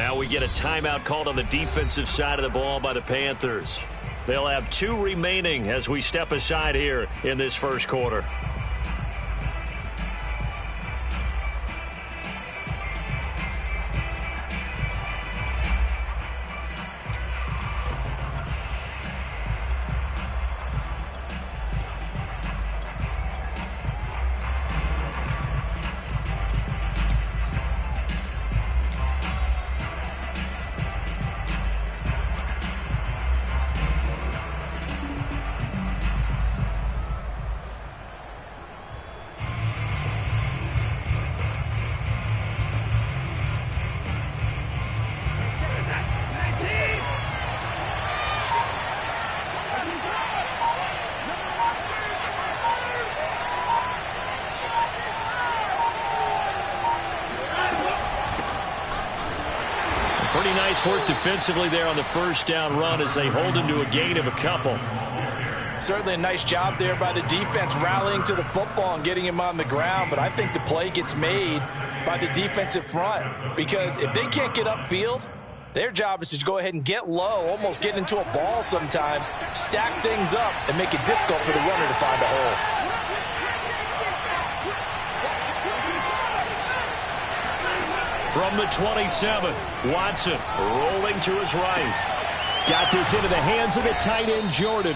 now we get a timeout called on the defensive side of the ball by the Panthers. They'll have 2 remaining as we step aside here in this first quarter. Pretty nice work defensively there on the first down run as they hold him to a gain of a couple. Certainly a nice job there by the defense rallying to the football and getting him on the ground, but I think the play gets made by the defensive front because if they can't get upfield, their job is to go ahead and get low, almost get into a ball sometimes, stack things up, and make it difficult for the runner to find a hole. From the 27, Watson rolling to his right. Got this into the hands of the tight end, Jordan.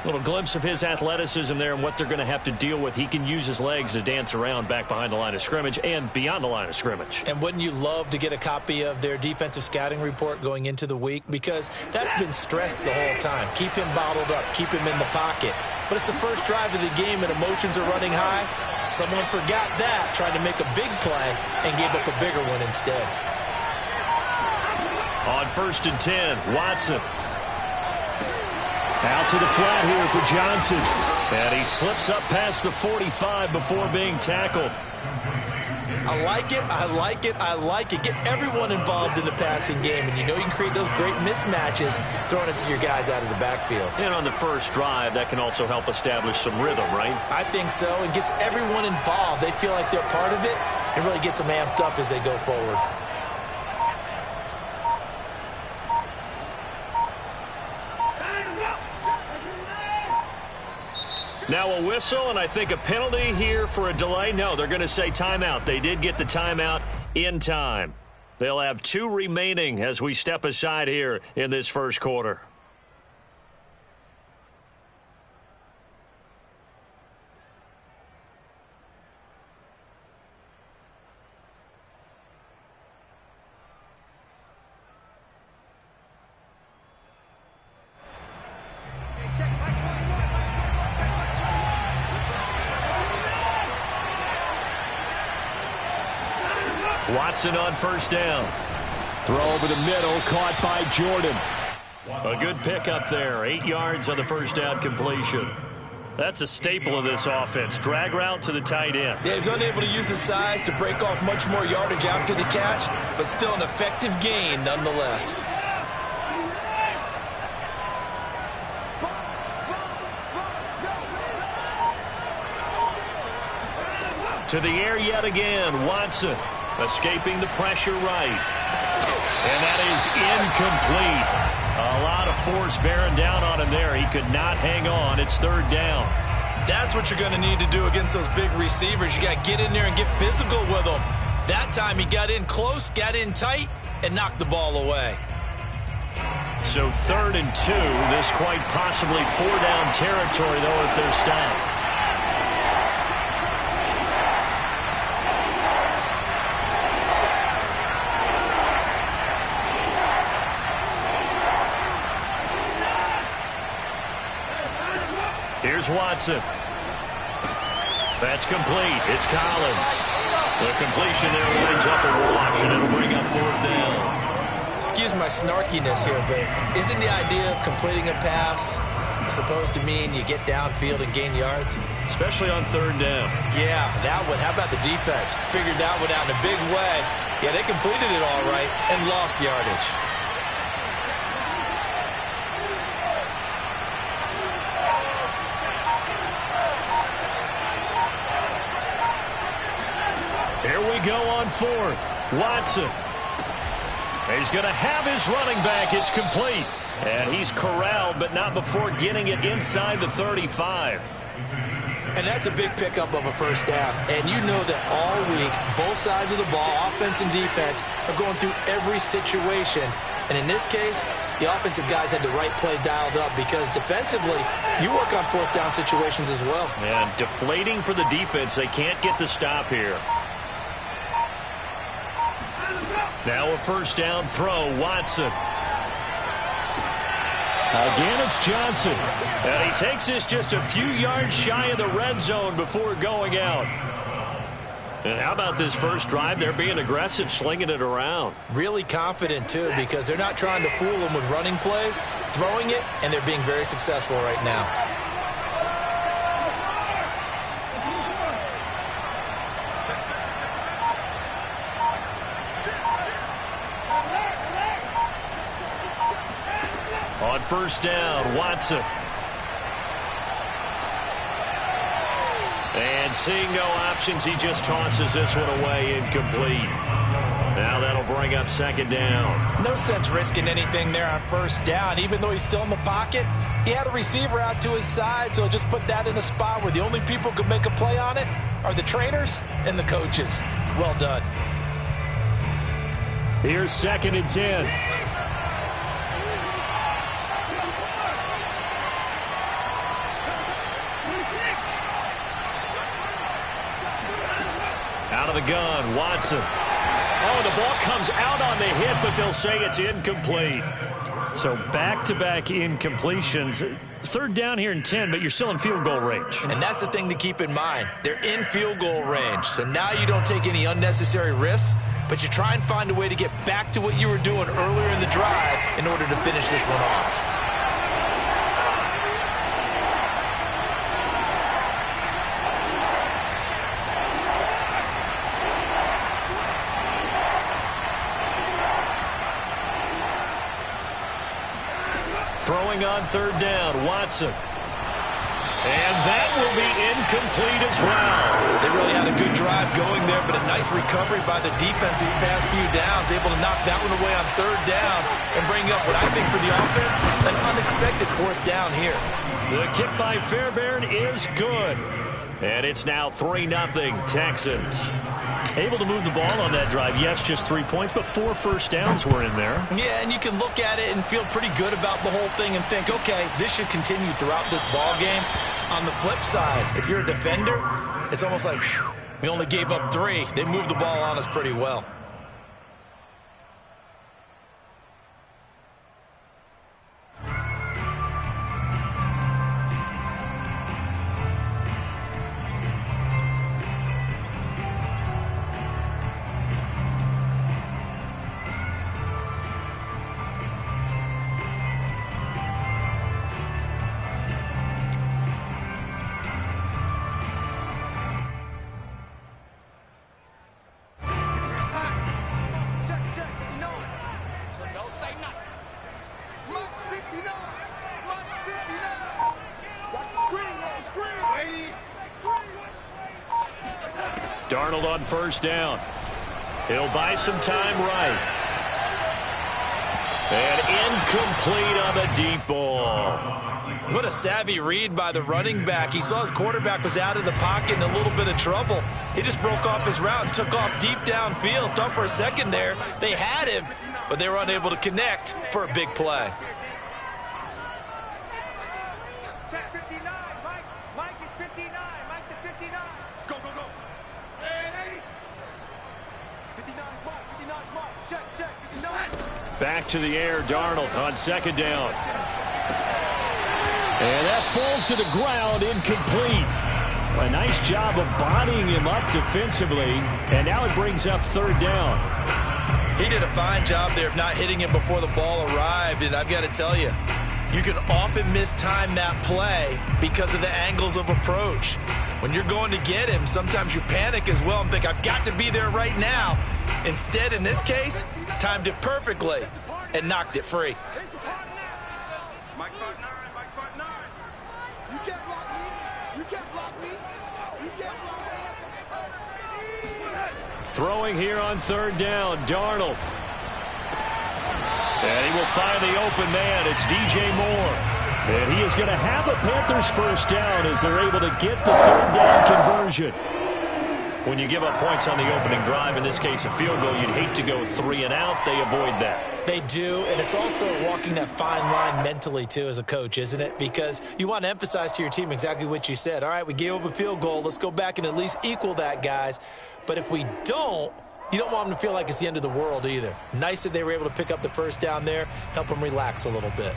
Little glimpse of his athleticism there and what they're going to have to deal with. He can use his legs to dance around back behind the line of scrimmage and beyond the line of scrimmage. And wouldn't you love to get a copy of their defensive scouting report going into the week? Because that's been stressed the whole time. Keep him bottled up. Keep him in the pocket. But it's the first drive of the game and emotions are running high. Someone forgot that, trying to make a big play, and gave up a bigger one instead. On 1st and 10, Watson. Out to the flat here for Johnson. And he slips up past the 45 before being tackled. I like it, I like it, I like it. Get everyone involved in the passing game, and you know you can create those great mismatches throwing it to your guys out of the backfield. And on the first drive, that can also help establish some rhythm, right? I think so, and gets everyone involved. They feel like they're part of it, and really gets them amped up as they go forward. Now a whistle, and I think a penalty here for a delay. No, they're going to say timeout. They did get the timeout in time. They'll have 2 remaining as we step aside here in this first quarter. Watson on 1st down. Throw over the middle, caught by Jordan. A good pickup there. 8 yards on the first down completion. That's a staple of this offense. Drag route to the tight end. Yeah, he was unable to use his size to break off much more yardage after the catch, but still an effective gain nonetheless. To the air yet again, Watson. Escaping the pressure right. And that is incomplete. A lot of force bearing down on him there. He could not hang on. It's 3rd down. That's what you're going to need to do against those big receivers. You got to get in there and get physical with them. That time he got in close, got in tight, and knocked the ball away. So 3rd and 2. This quite possibly 4-down territory, though, if they're stopped. Here's Watson. That's complete. It's Collins. The completion there winds up a wash, and it'll bring up 4th down. Excuse my snarkiness here, but isn't the idea of completing a pass supposed to mean you get downfield and gain yards? Especially on 3rd down. Yeah, that one. How about the defense? Figured that one out in a big way. Yeah, they completed it all right and lost yardage. Here we go on 4th. Watson. He's going to have his running back. It's complete. And he's corralled, but not before getting it inside the 35. And that's a big pickup of a first down. And you know that all week, both sides of the ball, offense and defense, are going through every situation. And in this case, the offensive guys had the right play dialed up because defensively, you work on fourth down situations as well. And deflating for the defense. They can't get the stop here. Now a first down throw, Watson. Again, it's Johnson. And he takes this just a few yards shy of the red zone before going out. And how about this first drive? They're being aggressive, slinging it around. Really confident, too, because they're not trying to fool them with running plays, throwing it, and they're being very successful right now. On first down, Watson. And seeing no options, he just tosses this one away, incomplete. Now that'll bring up second down. No sense risking anything there on first down. Even though he's still in the pocket, he had a receiver out to his side, so just put that in a spot where the only people who can make a play on it are the trainers and the coaches. Well done. Here's 2nd and 10. Out of the gun, Watson. Oh, the ball comes out on the hit, but they'll say it's incomplete. So back-to-back incompletions. Third down here in 10, but you're still in field goal range. And that's the thing to keep in mind. They're in field goal range. So now you don't take any unnecessary risks, but you try and find a way to get back to what you were doing earlier in the drive in order to finish this one off. Throwing on third down, Watson. And that will be incomplete as well. They really had a good drive going there, but a nice recovery by the defense these past few downs, able to knock that one away on third down and bring up what I think for the offense, an unexpected fourth down here. The kick by Fairbairn is good. And it's now 3-0 Texans. Able to move the ball on that drive. Yes, just 3 points, but 4 first downs were in there. Yeah, and you can look at it and feel pretty good about the whole thing and think, okay, this should continue throughout this ball game. On the flip side, if you're a defender, it's almost like, whew, we only gave up 3. They moved the ball on us pretty well. Darnold on first down. He'll buy some time right. And incomplete on the deep ball. What a savvy read by the running back. He saw his quarterback was out of the pocket in a little bit of trouble. He just broke off his route and took off deep downfield. Thought for a second there they had him, but they were unable to connect for a big play. Check 59, Mike. Mike is 59. Mike the 59. Go, go, go. And 80. 59 Mike. 59 Mike. Check, check. 59. Back to the air, Darnold on second down. And that falls to the ground, incomplete. A nice job of bodying him up defensively, and now it brings up third down. He did a fine job there of not hitting him before the ball arrived, and I've got to tell you, you can often mistime that play because of the angles of approach. When you're going to get him, sometimes you panic as well and think, I've got to be there right now. Instead, in this case, timed it perfectly and knocked it free. Mike 5'9", Mike 5'9". You can't block me. You can't block me. You can't block me. Throwing here on third down, Darnold. And he will find the open man. It's DJ Moore. And he is going to have a Panthers first down as they're able to get the third down conversion. When you give up points on the opening drive, in this case a field goal, you'd hate to go 3 and out. They avoid that. They do, and it's also walking that fine line mentally, too, as a coach, isn't it? Because you want to emphasize to your team exactly what you said. All right, we gave up a field goal. Let's go back and at least equal that, guys. But if we don't, you don't want them to feel like it's the end of the world either. Nice that they were able to pick up the first down there, help them relax a little bit.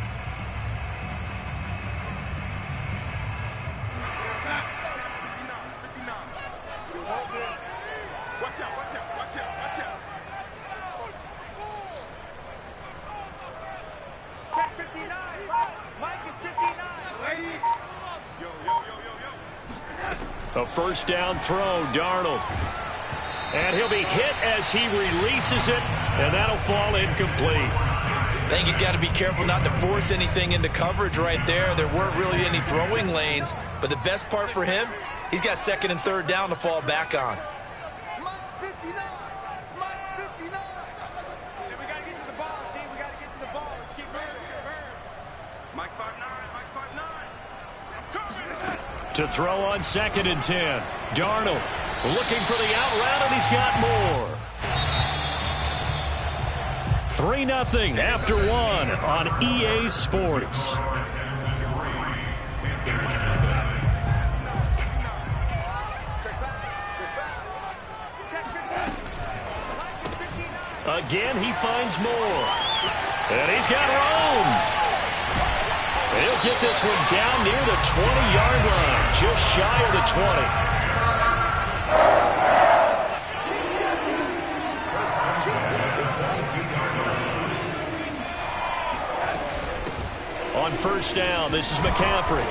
A first down throw, Darnold. And he'll be hit as he releases it, and that'll fall incomplete. I think he's got to be careful not to force anything into coverage right there. There weren't really any throwing lanes, but the best part for him, he's got second and third down to fall back on. Mike's 59. Mike's 59. Yeah, we got to get to the ball, team. We got to get to the ball. Let's keep moving. Mike's 5'9". Mike's 5'9". To throw on second and 10. Darnold looking for the out route, and he's got more. 3-0 after 1 on EA Sports. Again, he finds more. And he's got room. He'll get this one down near the 20-yard line, just shy of the 20. On first down, this is McCaffrey.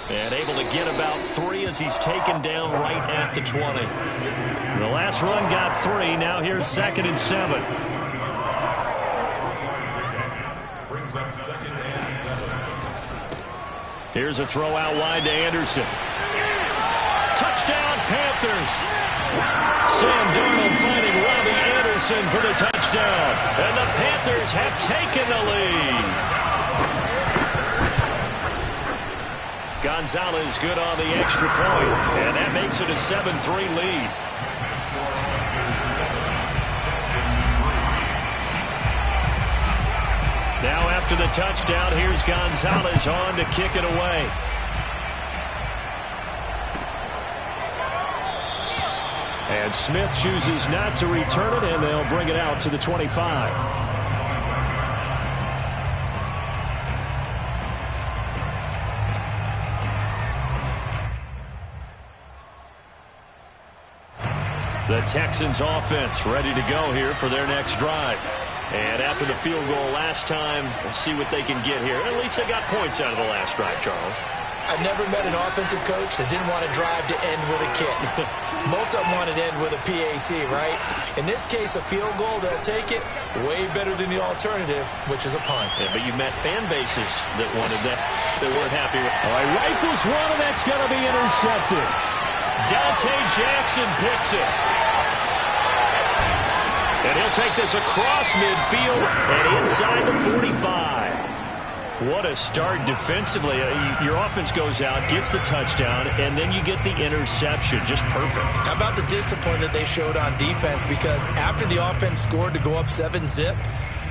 And able to get about 3 as he's taken down right at the 20. The last run got 3. Now here's second and 7. Brings up second and 7. Here's a throw out wide to Anderson. Touchdown, Panthers. Sam Darnold finding Robbie Anderson for the touchdown. And the Panthers have taken the lead. Gonzalez good on the extra point, and that makes it a 7-3 lead. Now after the touchdown, here's Gonzalez on to kick it away. And Smith chooses not to return it, and they'll bring it out to the 25. The Texans offense ready to go here for their next drive. And after the field goal last time, we'll see what they can get here. At least they got points out of the last drive, Charles. I've never met an offensive coach that didn't want to drive to end with a kick. Most of them wanted to end with a PAT, right? In this case, a field goal, they'll take it way better than the alternative, which is a punt. Yeah, but you met fan bases that wanted that, that weren't happy with. All right, rifles one, and that's going to be intercepted. Dante Jackson picks it. And he'll take this across midfield and inside the 45. What a start defensively. Your offense goes out, gets the touchdown, and then you get the interception. Just perfect. How about the discipline that they showed on defense? Because after the offense scored to go up 7-zip,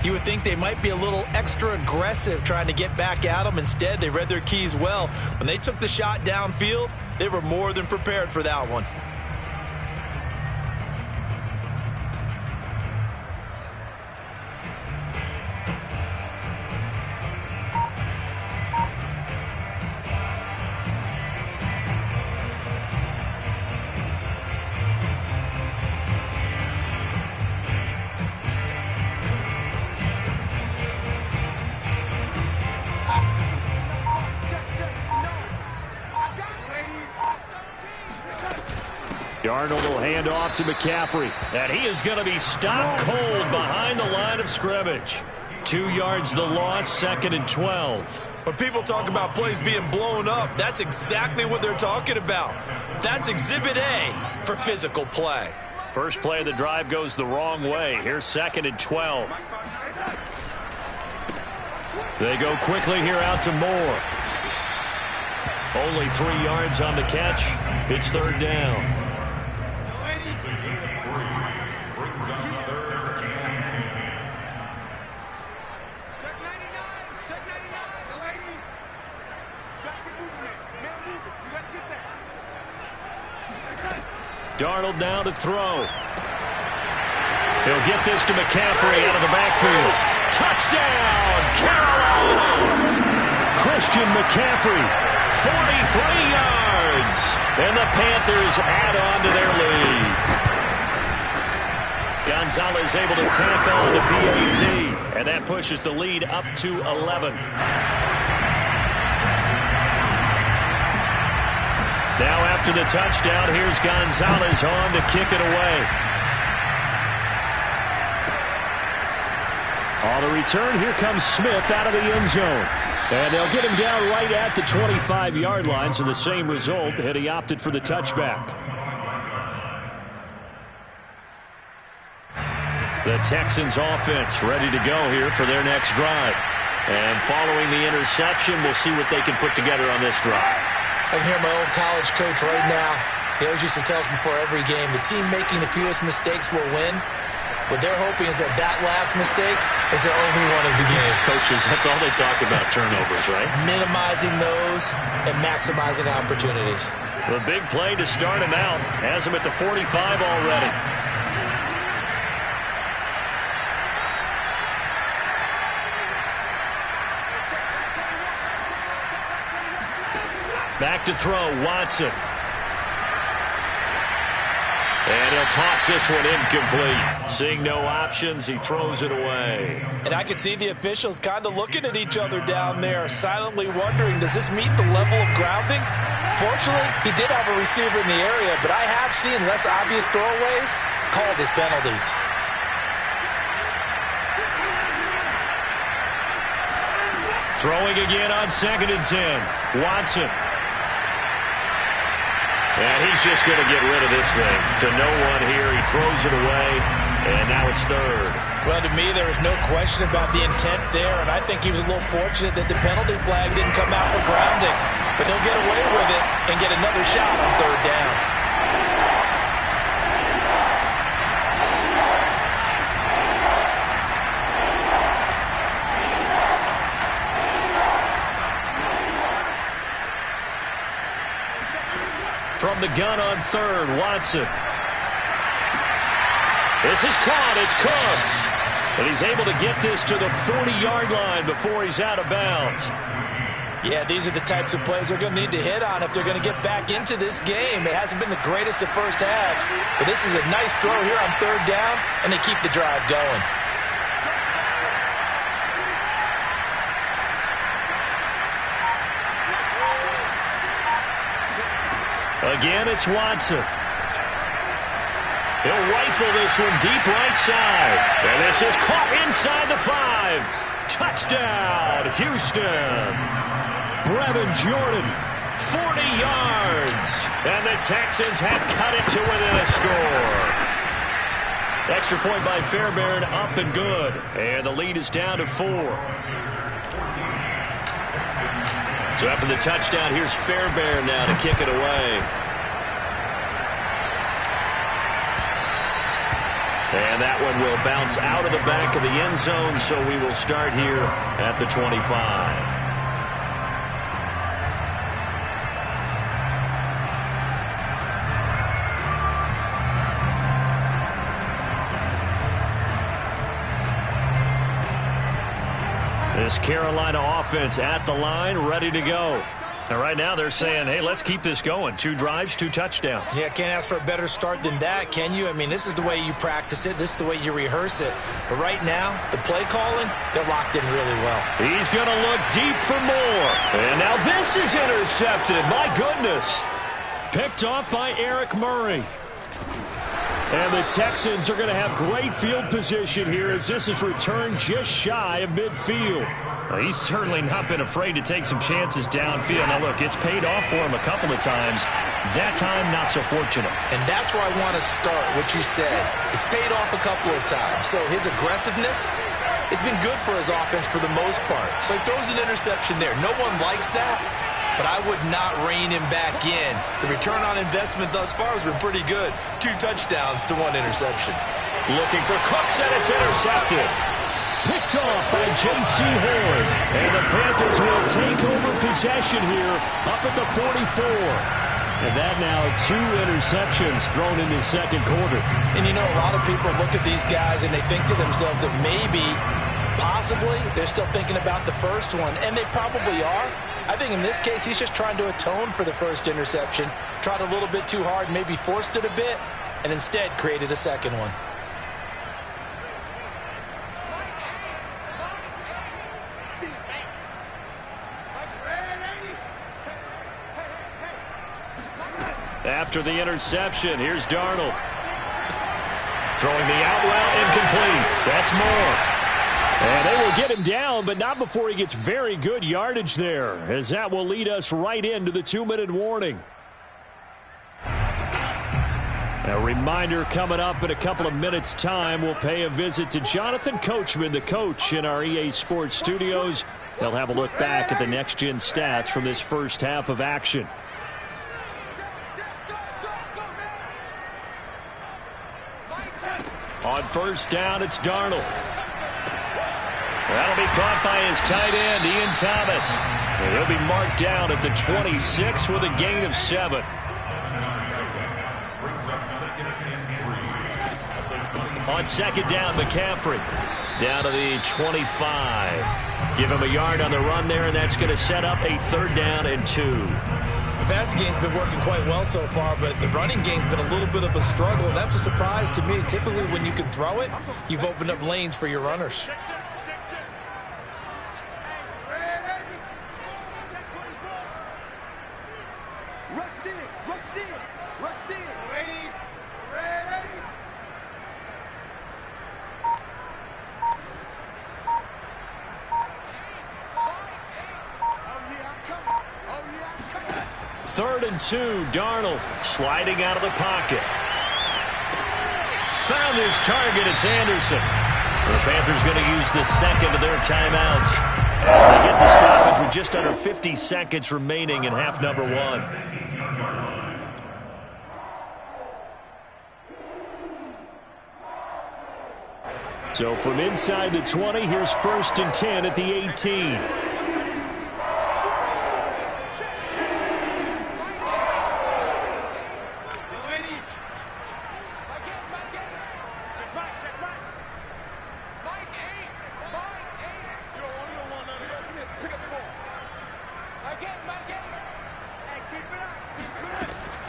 you would think they might be a little extra aggressive trying to get back at them. Instead, they read their keys well. When they took the shot downfield, they were more than prepared for that one. Darnold will hand off to McCaffrey. And he is going to be stopped cold behind the line of scrimmage. 2 yards the loss, second and 12. When people talk about plays being blown up, that's exactly what they're talking about. That's Exhibit A for physical play. First play of the drive goes the wrong way. Here's second and 12. They go quickly here out to Moore. Only 3 yards on the catch. It's third down. Darnold now to throw. He'll get this to McCaffrey out of the backfield. Touchdown, Carolina! Christian McCaffrey, 43 yards. And the Panthers add on to their lead. Gonzalez able to tack on the PAT. And that pushes the lead up to 11. Now after the touchdown, here's Gonzalez on to kick it away. On the return, here comes Smith out of the end zone. And they'll get him down right at the 25-yard line, so the same result, and he opted for the touchback. The Texans offense ready to go here for their next drive. And following the interception, we'll see what they can put together on this drive. I can hear my old college coach right now. He always used to tell us before every game, the team making the fewest mistakes will win. What they're hoping is that that last mistake is their only one of the game. Coaches, that's all they talk about, turnovers, right? Minimizing those and maximizing opportunities. The big play to start him out has him at the 45 already. Back to throw, Watson. And he'll toss this one incomplete. Seeing no options, he throws it away. And I can see the officials kind of looking at each other down there, silently wondering, does this meet the level of grounding? Fortunately, he did have a receiver in the area, but I have seen less obvious throwaways called as penalties. Throwing again on 2nd and 10. Watson. And he's just going to get rid of this thing. To no one here. He throws it away. And now it's third. Well, to me, there was no question about the intent there. And I think he was a little fortunate that the penalty flag didn't come out for grounding. But he'll get away with it and get another shot on third down. From the gun on third, Watson. This is caught. It's Cooks. And he's able to get this to the 40-yard line before he's out of bounds. Yeah, these are the types of plays they're going to need to hit on if they're going to get back into this game. It hasn't been the greatest of first halves, but this is a nice throw here on third down, and they keep the drive going. Again, it's Watson. He'll rifle this one deep right side. And this is caught inside the 5. Touchdown, Houston. Brevin Jordan, 40 yards. And the Texans have cut it to within a score. Extra point by Fairbairn, up and good. And the lead is down to 4. So after the touchdown, here's Fairbairn now to kick it away. And that one will bounce out of the back of the end zone, so we will start here at the 25. This Carolina offense at the line, ready to go. And right now they're saying, hey, let's keep this going. 2 drives, 2 touchdowns. Yeah, can't ask for a better start than that, can you? I mean, this is the way you practice it. This is the way you rehearse it. But right now, the play calling, they're locked in really well. He's going to look deep for more. And now this is intercepted. My goodness. Picked off by Eric Murray. And the Texans are going to have great field position here as this is returned just shy of midfield. Well, he's certainly not been afraid to take some chances downfield. Now, look, it's paid off for him a couple of times. That time, not so fortunate. And that's where I want to start, what you said. It's paid off a couple of times. So his aggressiveness it's been good for his offense for the most part. So he throws an interception there. No one likes that, but I would not rein him back in. The return on investment thus far has been pretty good. 2 touchdowns to 1 interception. Looking for Cooks, and it's intercepted. Picked off by J.C. Horn. And the Panthers will take over possession here up at the 44. And that now 2 interceptions thrown in the second quarter. And you know, a lot of people look at these guys and they think to themselves that maybe, possibly, they're still thinking about the first one. And they probably are. I think in this case, he's just trying to atone for the first interception. Tried a little bit too hard, maybe forced it a bit, and instead created a second one. After the interception, here's Darnold. Throwing the out route, incomplete. That's Moore. And they will get him down, but not before he gets very good yardage there, as that will lead us right into the 2-minute warning. A reminder coming up in a couple of minutes' time, we'll pay a visit to Jonathan Coachman, the coach in our EA Sports studios. They'll have a look back at the next-gen stats from this first half of action. On first down, it's Darnold. That'll be caught by his tight end, Ian Thomas. And he'll be marked down at the 26 with a gain of 7. On second down, McCaffrey down to the 25. Give him a yard on the run there, and that's going to set up a 3rd down and 2. The passing game's been working quite well so far, but the running game's been a little bit of a struggle, and that's a surprise to me. Typically, when you can throw it, you've opened up lanes for your runners. Third and 2, Darnold sliding out of the pocket. Found his target, it's Anderson. The Panthers going to use the second of their timeouts as they get the stoppage with just under 50 seconds remaining in half number 1. So from inside the 20, here's 1st and 10 at the 18.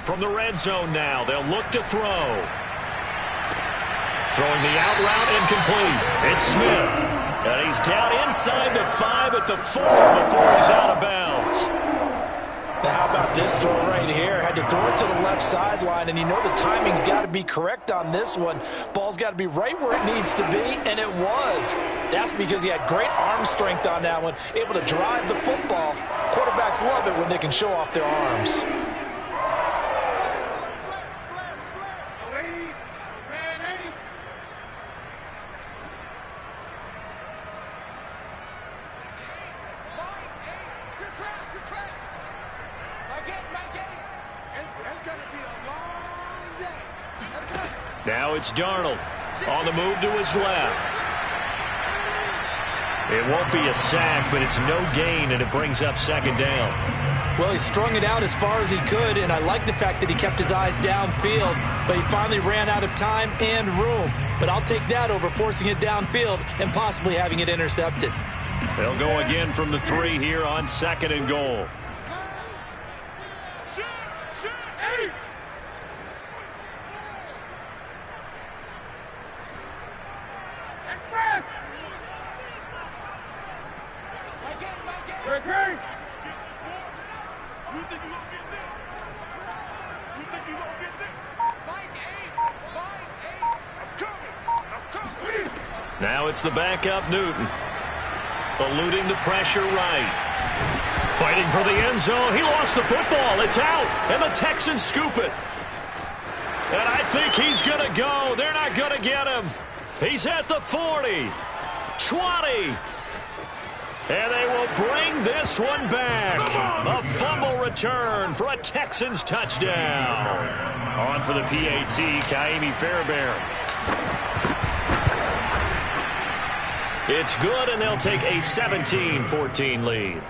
From the red zone now, they'll look to throw. Throwing the out route, incomplete. It's Smith. And he's down inside the 5 at the 4 before he's out of bounds. Now how about this throw right here? Had to throw it to the left sideline, and you know the timing's got to be correct on this one. Ball's got to be right where it needs to be, and it was. That's because he had great arm strength on that one, able to drive the football. Quarterbacks love it when they can show off their arms. Now it's Darnold on the move to his left. It won't be a sack, but it's no gain, and it brings up 2nd down. Well, he strung it out as far as he could, and I like the fact that he kept his eyes downfield, but he finally ran out of time and room. But I'll take that over forcing it downfield and possibly having it intercepted. They'll go again from the 3 here on 2nd and goal. Now it's the backup Newton. Eluding the pressure right. Fighting for the end zone. He lost the football. It's out. And the Texans scoop it. And I think he's going to go. They're not going to get him. He's at the 40. 20. And they will bring this one back. A fumble return for a Texans touchdown. On for the PAT, Kaimi Fairbairn. It's good, and they'll take a 17-14 lead.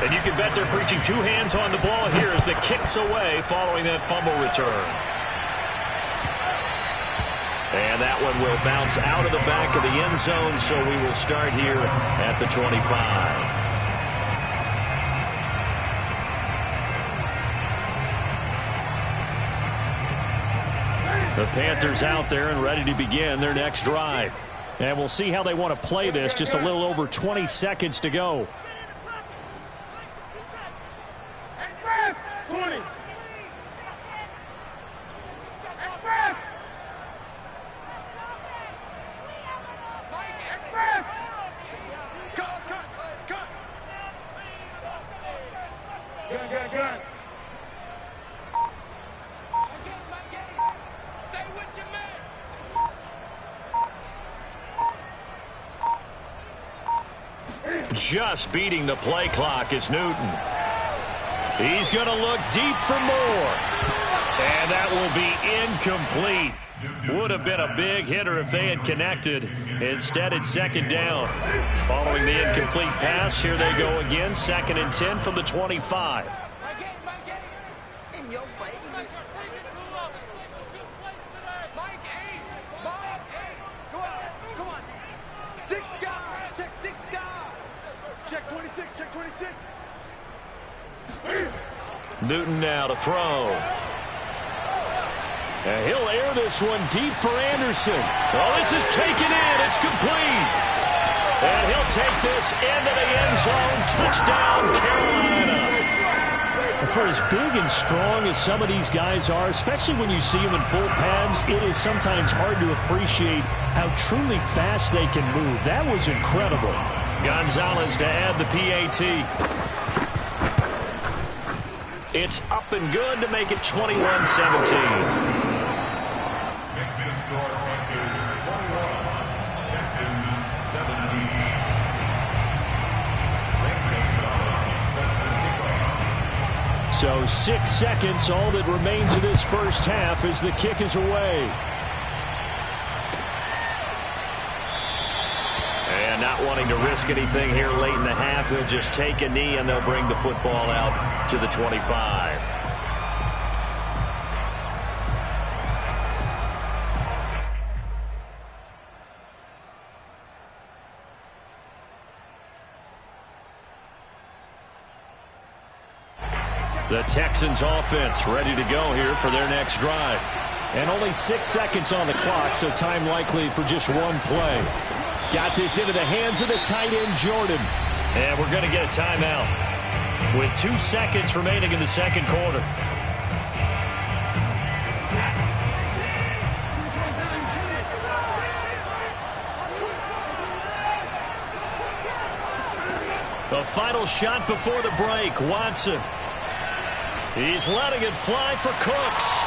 And you can bet they're preaching two hands on the ball here as the kick's away following that fumble return. And that one will bounce out of the back of the end zone, so we will start here at the 25. The Panthers out there and ready to begin their next drive. And we'll see how they want to play this. Just a little over 20 seconds to go. 20. Gun. Stay with your man. Just beating the play clock is Newton. He's going to look deep for more. And that will be incomplete. Would have been a big hitter if they had connected. Instead, it's second down. Following the incomplete pass, here they go again. 2nd and 10 from the 25. In your face. Come on. 6 guys. Check 6 guys. Check 26. Check 26. Newton now to throw. And he'll air this one deep for Anderson. Oh, this is taken in. It's complete. And he'll take this into the end zone. Touchdown, Carolina. For as big and strong as some of these guys are, especially when you see them in full pads, it is sometimes hard to appreciate how truly fast they can move. That was incredible. Gonzalez to add the PAT. It's up and good to make it 21-17. So 6 seconds, all that remains of this first half as the kick is away. And not wanting to risk anything here late in the half, he'll just take a knee and they'll bring the football out to the 25. The Texans offense ready to go here for their next drive. And only 6 seconds on the clock, so time likely for just one play. Got this into the hands of the tight end, Jordan. And we're going to get a timeout with 2 seconds remaining in the second quarter. The final shot before the break, Watson. He's letting it fly for Cooks.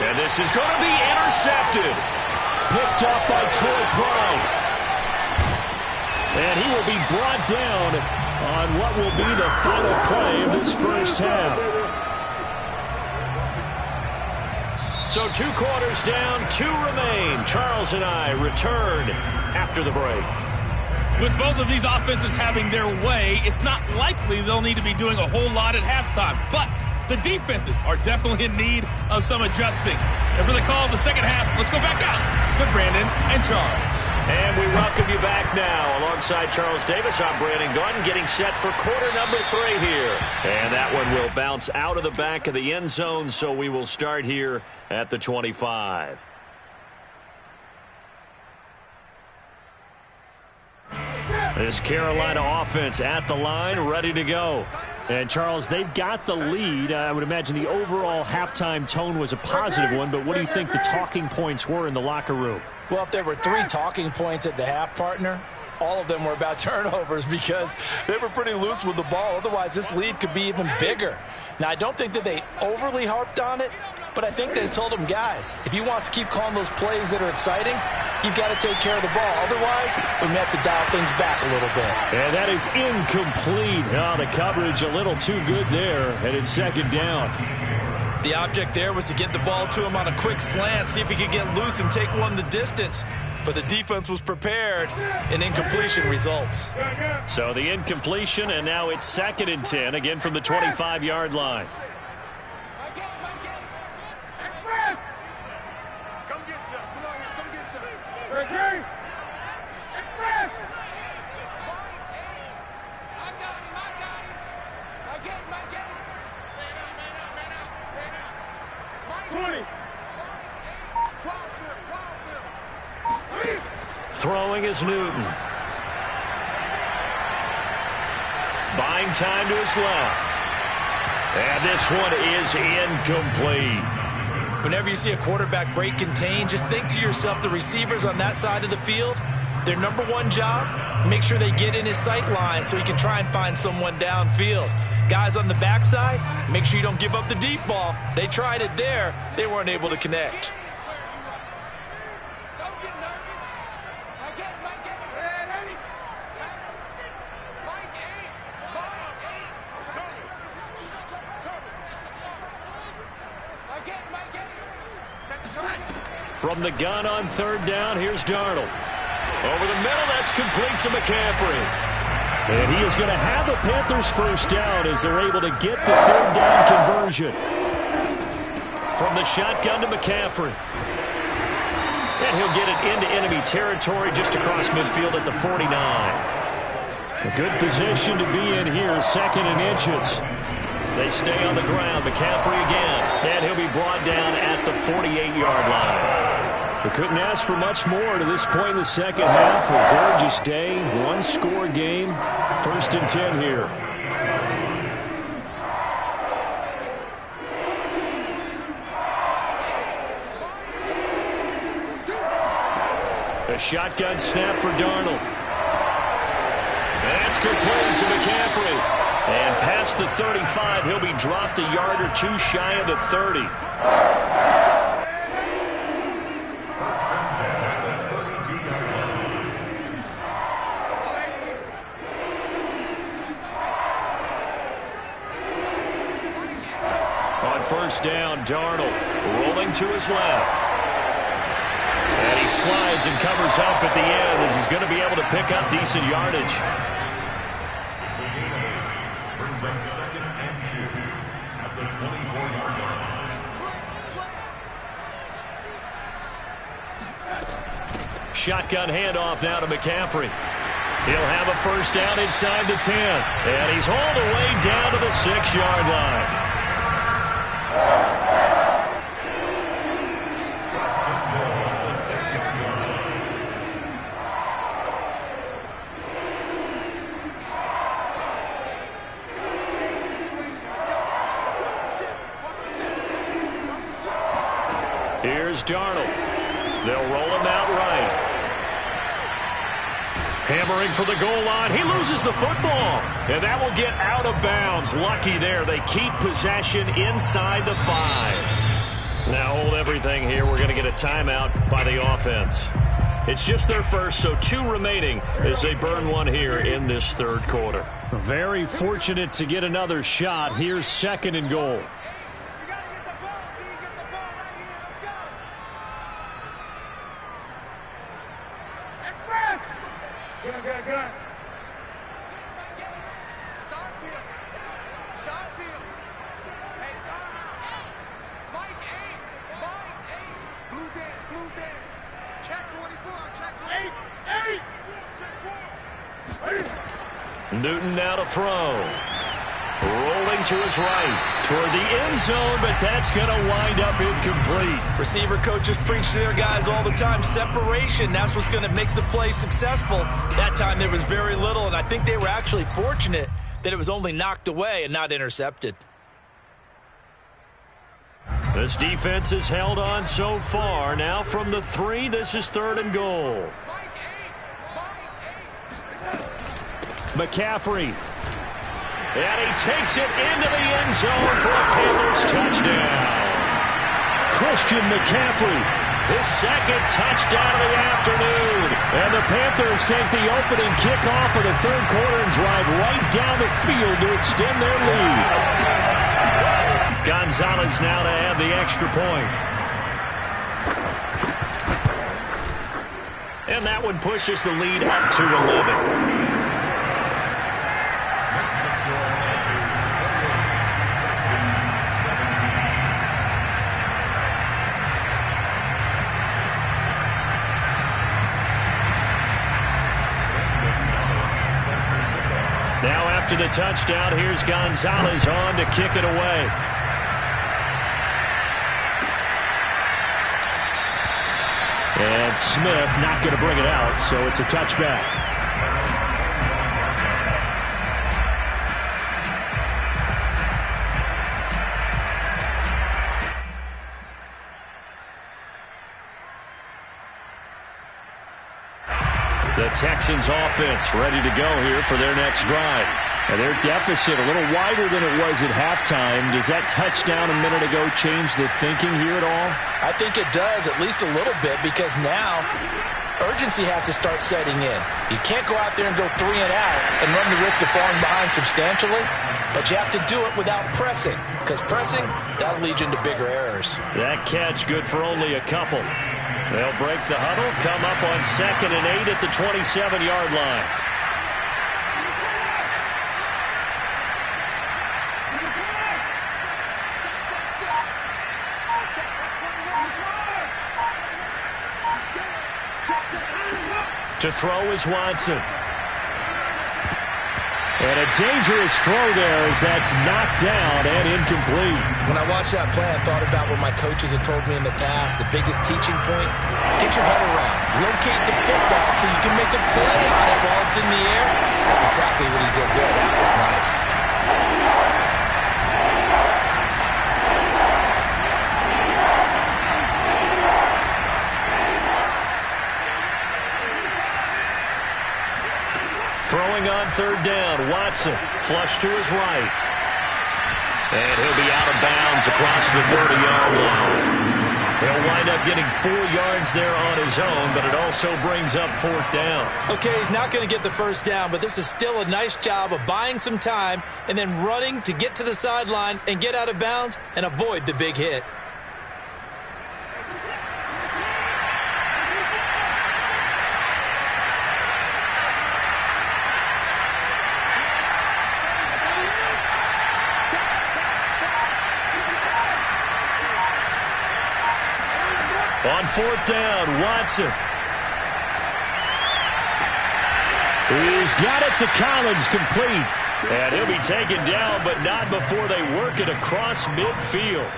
And this is going to be intercepted. Picked off by Troy Pride. And he will be brought down on what will be the final play of this first half. So 2 quarters down, 2 remain. Charles and I return after the break. With both of these offenses having their way, it's not likely they'll need to be doing a whole lot at halftime. But the defenses are definitely in need of some adjusting. And for the call of the second half, let's go back out to Brandon and Charles. And we welcome you back now. Alongside Charles Davis, I'm Brandon Gordon, getting set for quarter number 3 here. And that one will bounce out of the back of the end zone, so we will start here at the 25. This Carolina offense at the line, ready to go. And, Charles, they've got the lead. I would imagine the overall halftime tone was a positive one, but what do you think the talking points were in the locker room? Well, if there were 3 talking points at the half, partner, all of them were about turnovers because they were pretty loose with the ball. Otherwise, this lead could be even bigger. Now, I don't think that they overly harped on it, But I think they told him, guys, if he wants to keep calling those plays that are exciting, you've got to take care of the ball. Otherwise, we may have to dial things back a little bit. And that is incomplete. Oh, the coverage a little too good there, and it's second down. The object there was to get the ball to him on a quick slant, see if he could get loose and take one the distance. But the defense was prepared, and incompletion results. So the incompletion, and now it's 2nd and 10, again from the 25-yard line. Come get some. Come on, come get some. Throwing is Newton. Buying time to his left. And this one is incomplete. Whenever you see a quarterback break contain, just think to yourself, the receivers on that side of the field, their number one job, make sure they get in his sight line so he can try and find someone downfield. Guys on the backside, make sure you don't give up the deep ball. They tried it there. They weren't able to connect. From the gun on 3rd down, here's Darnold. Over the middle, that's complete to McCaffrey. And he is going to have the Panthers first down as they're able to get the 3rd down conversion. From the shotgun to McCaffrey. And he'll get it into enemy territory just across midfield at the 49. A good position to be in here, 2nd and inches. They stay on the ground. McCaffrey again. And he'll be brought down at the 48-yard line. We couldn't ask for much more to this point in the second half. A gorgeous day, one-score game. 1st and 10 here. A shotgun snap for Darnold. That's complete to McCaffrey. And past the 35, he'll be dropped a yard or two shy of the 30. On 1st down, Darnold rolling to his left. And he slides and covers up at the end as he's going to be able to pick up decent yardage. Brings up 2nd and 2 at the 24-yard line. Shotgun handoff now to McCaffrey. He'll have a first down inside the 10. And he's hauled away down to the 6-yard line. Here's Darnold. They'll roll him out right. Hammering for the goal line. He loses the football. And that will get out of bounds. Lucky there. They keep possession inside the 5. Now hold everything here. We're going to get a timeout by the offense. It's just their first, so 2 remaining as they burn one here in this 3rd quarter. Very fortunate to get another shot. Here's 2nd and goal. Newton now to throw. Rolling to his right toward the end zone, but that's going to wind up incomplete. Receiver coaches preach to their guys all the time. Separation, that's what's going to make the play successful. That time there was very little, and I think they were actually fortunate that it was only knocked away and not intercepted. This defense has held on so far. Now from the 3, this is 3rd and goal. McCaffrey. And he takes it into the end zone for a Panthers touchdown. Christian McCaffrey. His second touchdown of the afternoon. And the Panthers take the opening kickoff of the third quarter and drive right down the field to extend their lead. Gonzalez now to add the extra point. And that one pushes the lead up to 11. Now after the touchdown, here's Gonzalez on to kick it away. And Smith not going to bring it out, so it's a touchback. The Texans offense ready to go here for their next drive. And their deficit a little wider than it was at halftime. Does that touchdown a minute ago change the thinking here at all? I think it does, at least a little bit, because now urgency has to start setting in. You can't go out there and go 3 and out and run the risk of falling behind substantially, but you have to do it without pressing, because pressing, that'll lead you into bigger errors. That catch good for only a couple. They'll break the huddle, come up on 2nd and 8 at the 27-yard line. To throw is Watson. And a dangerous throw there as that's knocked down and incomplete. When I watched that play, I thought about what my coaches had told me in the past. The biggest teaching point, get your head around. Locate the football so you can make a play on it while it's in the air. That's exactly what he did there. That was nice. Throwing on 3rd down, Watson, flush to his right. And he'll be out of bounds across the 30-yard line. He'll wind up getting 4 yards there on his own, but it also brings up 4th down. Okay, he's not going to get the first down, but this is still a nice job of buying some time and then running to get to the sideline and get out of bounds and avoid the big hit. On 4th down, Watson. He's got it to Collins, complete. And he'll be taken down, but not before they work it across midfield.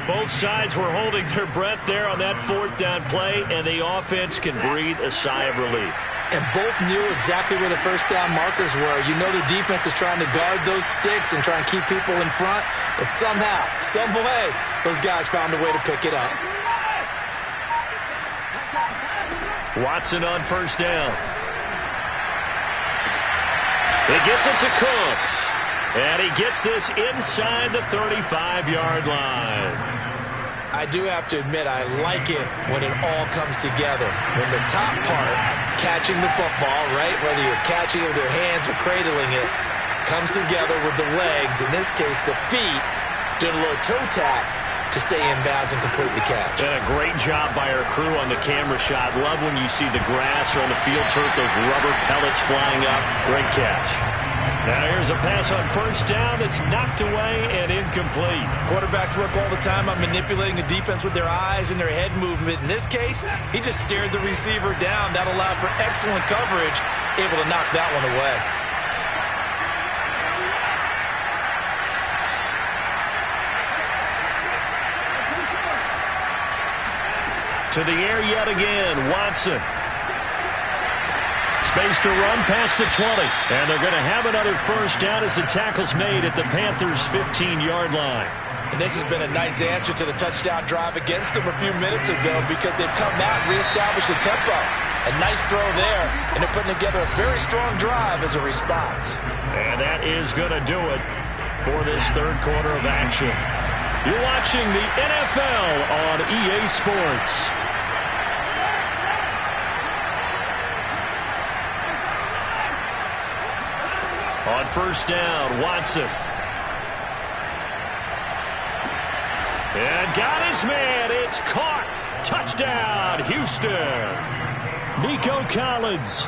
Both sides were holding their breath there on that 4th down play, and the offense can breathe a sigh of relief. And both knew exactly where the first down markers were. You know the defense is trying to guard those sticks and try and keep people in front, but somehow, some way, those guys found a way to pick it up. Watson on 1st down. He gets it to Cooks. And he gets this inside the 35-yard line. I do have to admit, I like it when it all comes together. When the top part, catching the football, right, whether you're catching it with your hands or cradling it, comes together with the legs, in this case the feet, doing a little toe tap to stay in bounds and complete the catch. And a great job by our crew on the camera shot. Love when you see the grass or on the field turf, those rubber pellets flying up. Great catch. Now here's a pass on 1st down that's knocked away and incomplete. Quarterbacks work all the time on manipulating the defense with their eyes and their head movement. In this case, he just stared the receiver down. That allowed for excellent coverage, able to knock that one away. To the air yet again, Watson. Space to run past the 20. And they're going to have another first down as the tackle's made at the Panthers' 15-yard line. And this has been a nice answer to the touchdown drive against them a few minutes ago because they've come out and reestablished the tempo. A nice throw there, and they're putting together a very strong drive as a response. And that is going to do it for this third quarter of action. You're watching the NFL on EA Sports. On first down, Watson. And got his man. It's caught. Touchdown, Houston. Nico Collins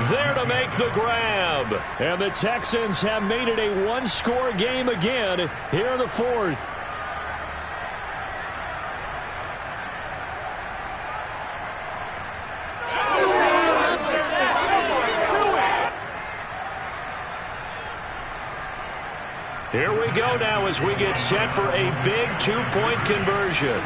there to make the grab. And the Texans have made it a one-score game again here in the fourth. Here we go now as we get set for a big two-point conversion.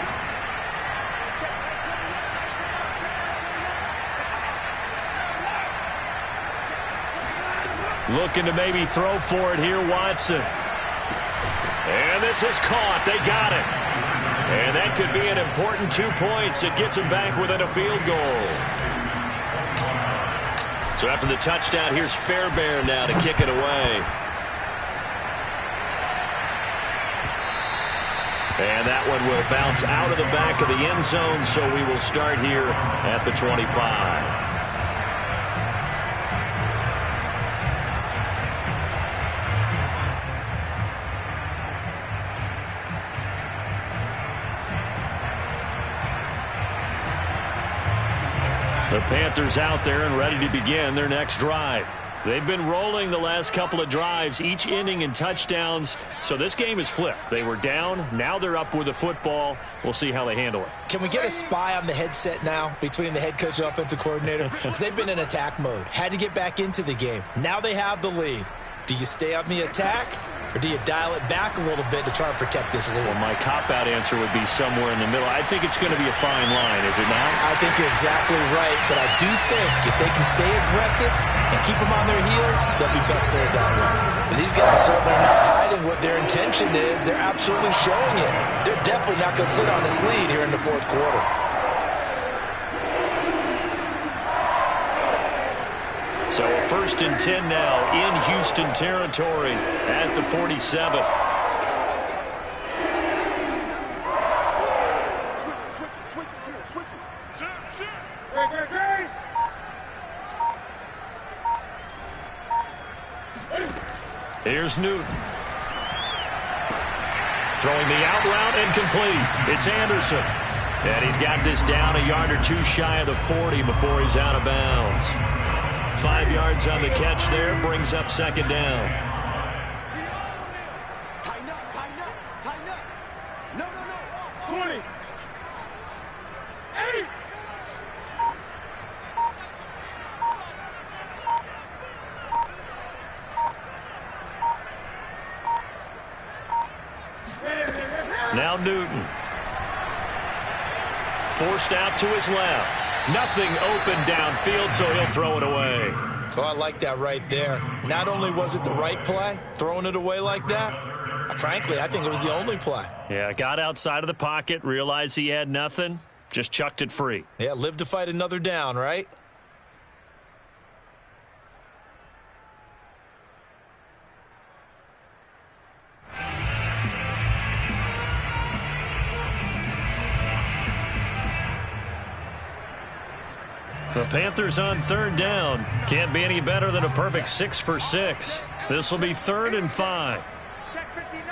Looking to maybe throw for it here, Watson. And this is caught. They got it. And that could be an important 2 points. It gets them back within a field goal. So after the touchdown, here's Fairbairn now to kick it away. And that one will bounce out of the back of the end zone, so we will start here at the 25. The Panthers out there and ready to begin their next drive. They've been rolling the last couple of drives, each inning in touchdowns, so this game is flipped. They were down, now they're up with the football. We'll see how they handle it. Can we get a spy on the headset now between the head coach and offensive coordinator? Because they've been in attack mode, had to get back into the game. Now they have the lead. Do you stay on the attack, or do you dial it back a little bit to try and protect this lead? Well, my cop-out answer would be somewhere in the middle. I think it's going to be a fine line, is it not? I think you're exactly right, but I do think if they can stay aggressive and keep them on their heels, they'll be best served that way. And these guys certainly are not hiding what their intention is. They're absolutely showing it. They're definitely not going to sit on this lead here in the fourth quarter. So a 1st and 10 now in Houston territory at the 47. Here's Newton. Throwing the out route and complete. It's Anderson. And he's got this down a yard or two shy of the 40 before he's out of bounds. 5 yards on the catch there, brings up second down. Tighten up, tighten up, tighten up. No, no, no. 20. 8. Now Newton. Forced out to his left. Nothing open downfield, so he'll throw it away. Oh, I like that right there. Not only was it the right play, throwing it away like that, frankly, I think it was the only play. Yeah, got outside of the pocket, realized he had nothing, just chucked it free. Yeah, live to fight another down, right? The Panthers on third down. Can't be any better than a perfect 6 for 6. This will be 3rd and 5. Check 59.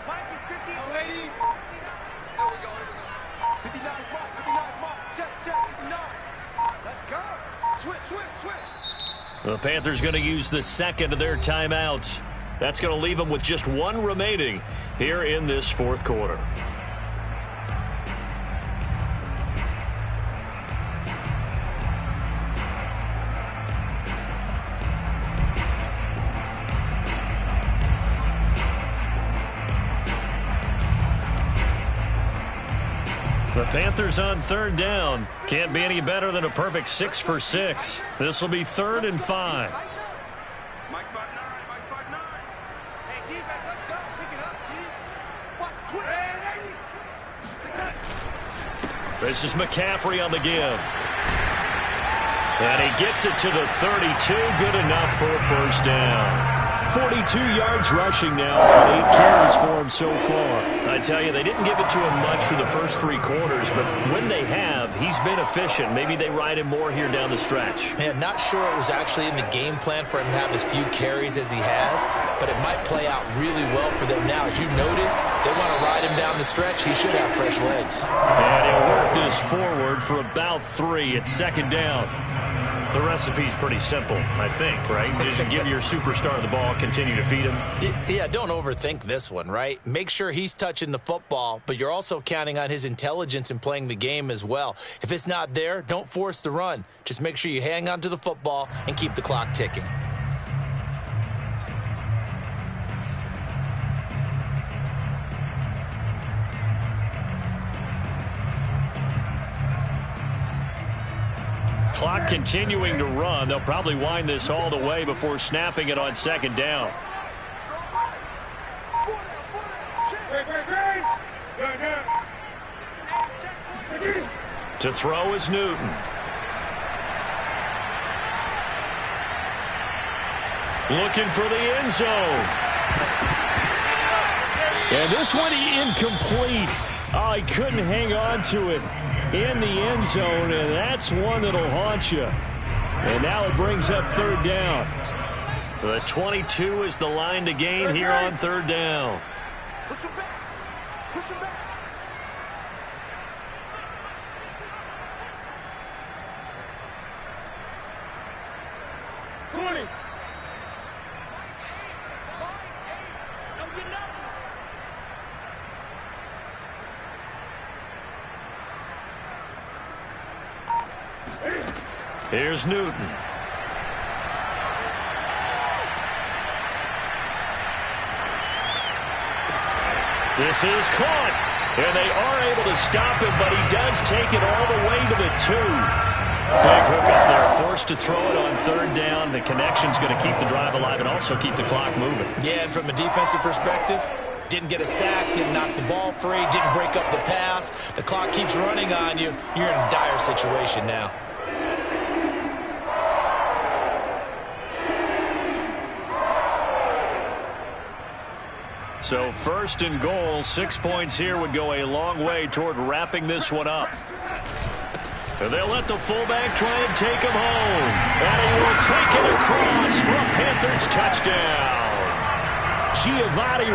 Mike is 50. Lady. 59. There we go. 59 mark. 59 mark. Check 59. Let's go. Switch. The Panthers going to use the second of their timeouts. That's going to leave them with just one remaining here in this fourth quarter. The Panthers on third down. Can't be any better than a perfect 6 for 6. This will be 3rd and 5. Mike 5'9". Hey, defense, let's go. Pick it up, Keith. Watch 20. This is McCaffrey on the give. And he gets it to the 32. Good enough for a first down. 42 yards rushing now, and 8 carries for him so far. I tell you, they didn't give it to him much for the first 3 quarters, but when they have, he's been efficient. Maybe they ride him more here down the stretch. Man, not sure it was actually in the game plan for him to have as few carries as he has, but it might play out really well for them now. As you noted, they want to ride him down the stretch. He should have fresh legs. And he'll work this forward for about 3. It's second down. The recipe's pretty simple, I think, right? Just give your superstar the ball, continue to feed him. Yeah, don't overthink this one, right? Make sure he's touching the football, but you're also counting on his intelligence in playing the game as well. If it's not there, don't force the run. Just make sure you hang on to the football and keep the clock ticking. Clock continuing to run. They'll probably wind this all the way before snapping it on second down. To throw is Newton. Looking for the end zone. And this one incomplete. Oh, he couldn't hang on to it in the end zone, and that's one that'll haunt you. And now it brings up third down. The 22 is the line to gain here on third down. Push him back. Push him back. Here's Newton. This is caught, and they are able to stop him, but he does take it all the way to the 2. Big hook up there, forced to throw it on third down. The connection's going to keep the drive alive and also keep the clock moving. Yeah, and from a defensive perspective, didn't get a sack, didn't knock the ball free, didn't break up the pass. The clock keeps running on you. You're in a dire situation now. So first and goal, 6 points here would go a long way toward wrapping this one up. And they'll let the fullback try and take him home. And he will take it across for a Panthers touchdown. Giovanni